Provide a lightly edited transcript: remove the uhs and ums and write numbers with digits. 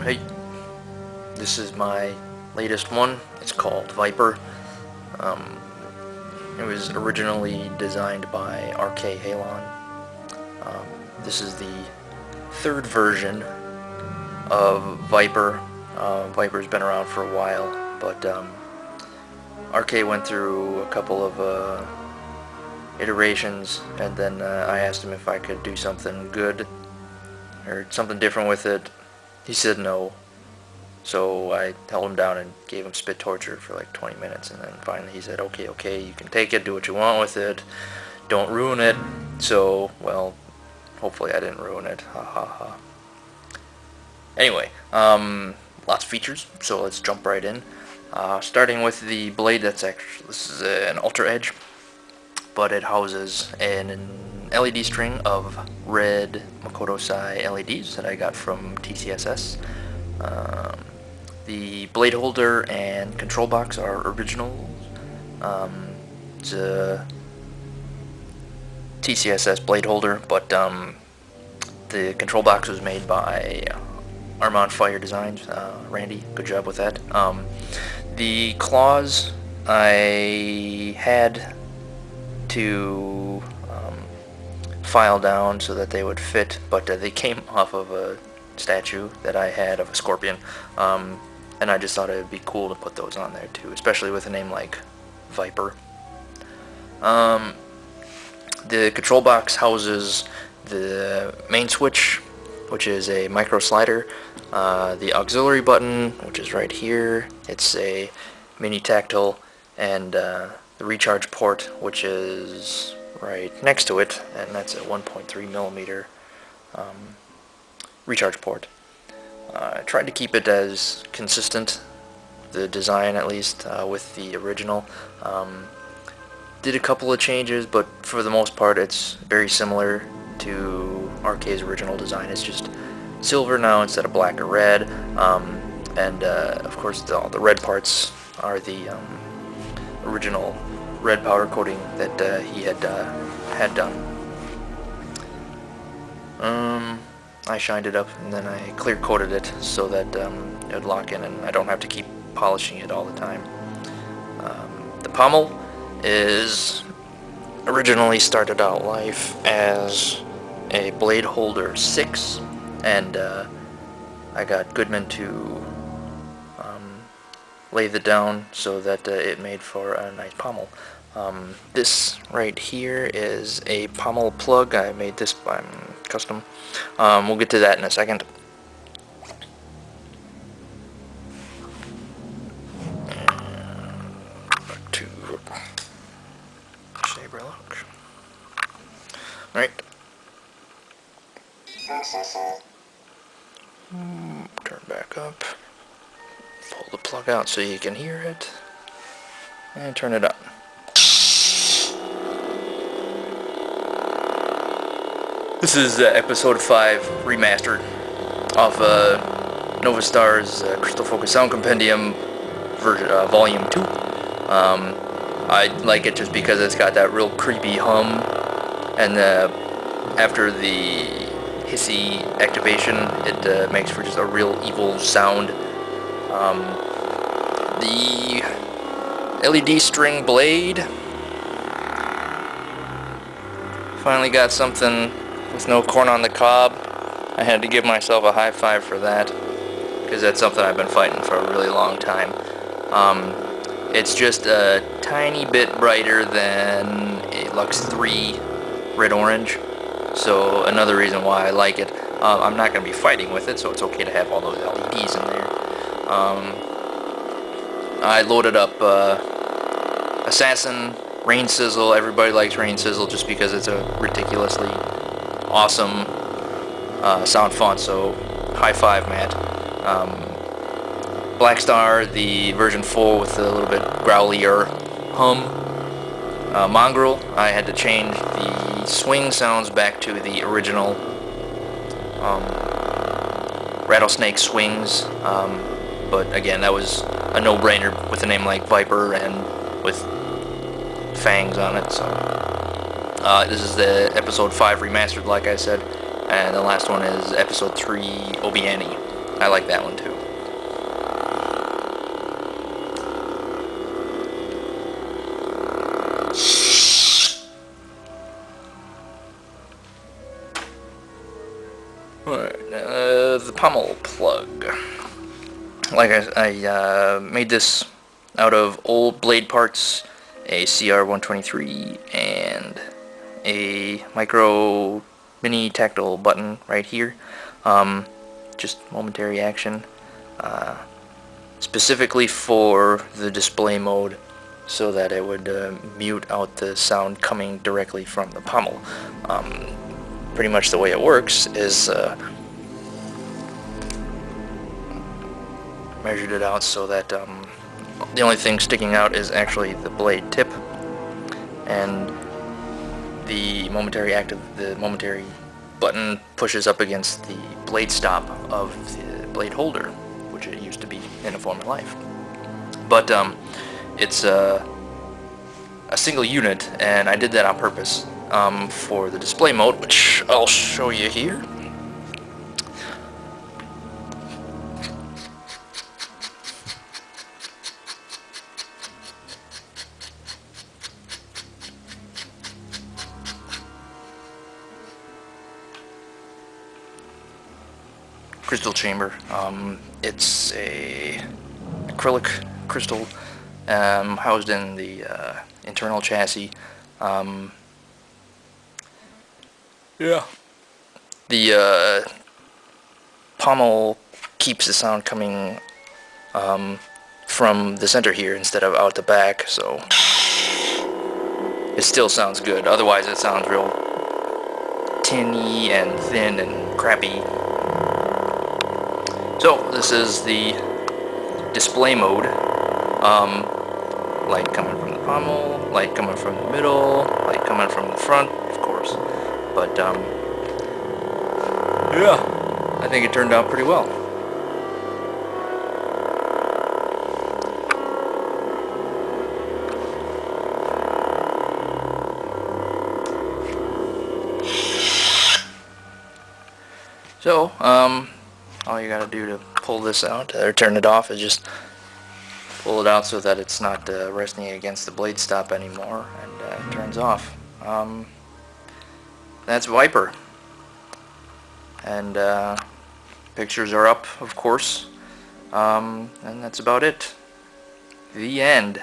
Hey, this is my latest one. It's called Vyper. Um, it was originally designed by Arkai Halon. This is the third version of Vyper. Vyper's been around for a while, but Arkai went through a couple of iterations, and then I asked him if I could do something good or something different with it. He said no, so I held him down and gave him spit torture for like 20 minutes, and then finally he said, okay, you can take it, do what you want with it, don't ruin it. So, well, hopefully I didn't ruin it, ha ha ha. Anyway, lots of features, so let's jump right in. Starting with the blade, this is an Ultra Edge, but it houses an LED string of red Makoto Sai LEDs that I got from TCSS. The blade holder and control box are original. It's a TCSS blade holder, but the control box was made by Armand Fire Designs. Randy, good job with that. The claws I had to file down so that they would fit, but they came off of a statue that I had of a scorpion, and I just thought it would be cool to put those on there too, especially with a name like Vyper. The control box houses the main switch, which is a micro slider, the auxiliary button, which is right here, it's a mini tactile, and the recharge port, which is right next to it, and that's a 1.3 millimeter recharge port. I tried to keep it as consistent, the design at least, with the original. Did a couple of changes, but for the most part it's very similar to Arkai's original design. It's just silver now instead of black or red, and of course all the red parts are the original red powder coating that he had done. I shined it up and then I clear coated it so that it would lock in and I don't have to keep polishing it all the time. The pommel is originally started out life as a blade holder 6, and I got Goodman to lathe it down so that it made for a nice pommel. This right here is a Pummel Plug. I made this by custom. We'll get to that in a second. Back to saber lock. Right. Turn back up. Pull the plug out so you can hear it. And turn it on. This is episode 5 Remastered off Nova Star's Crystal Focus Sound Compendium version, Volume 2. I like it just because it's got that real creepy hum, and after the hissy activation, it makes for just a real evil sound. The LED string blade, finally got something with no corn on the cob. I had to give myself a high five for that, because that's something I've been fighting for a really long time. It's just a tiny bit brighter than a Lux 3 red-orange, so another reason why I like it. I'm not going to be fighting with it, so it's okay to have all those LEDs in there. I loaded up Assassin, Rain Sizzle. Everybody likes Rain Sizzle just because it's a ridiculously awesome sound font, so high five, Matt. Blackstar, the version 4 with a little bit growlier hum. Mongrel, I had to change the swing sounds back to the original rattlesnake swings, but again, that was a no-brainer with a name like Vyper and with fangs on it. So this is the episode 5 remastered, like I said, and the last one is episode 3 Obiani. I like that one too. Alright, the Pummel Plug. Like I made this out of old blade parts, a CR123, and a micro mini tactile button right here. Just momentary action, specifically for the display mode, so that it would mute out the sound coming directly from the pommel. Pretty much the way it works is measured it out so that the only thing sticking out is actually the blade tip, and the momentary button pushes up against the blade stop of the blade holder, which it used to be in a former life. But it's a single unit, and I did that on purpose for the display mode, which I'll show you here. Crystal chamber. It's a acrylic crystal housed in the internal chassis. Yeah. The pommel keeps the sound coming from the center here instead of out the back, so it still sounds good. Otherwise it sounds real tinny and thin and crappy. So this is the display mode. Light coming from the pommel, light coming from the middle, light coming from the front, of course. But yeah, I think it turned out pretty well. So, all you gotta do to pull this out, or turn it off, is just pull it out so that it's not resting against the blade stop anymore, and it turns off. That's Vyper. And pictures are up, of course. And that's about it. The end.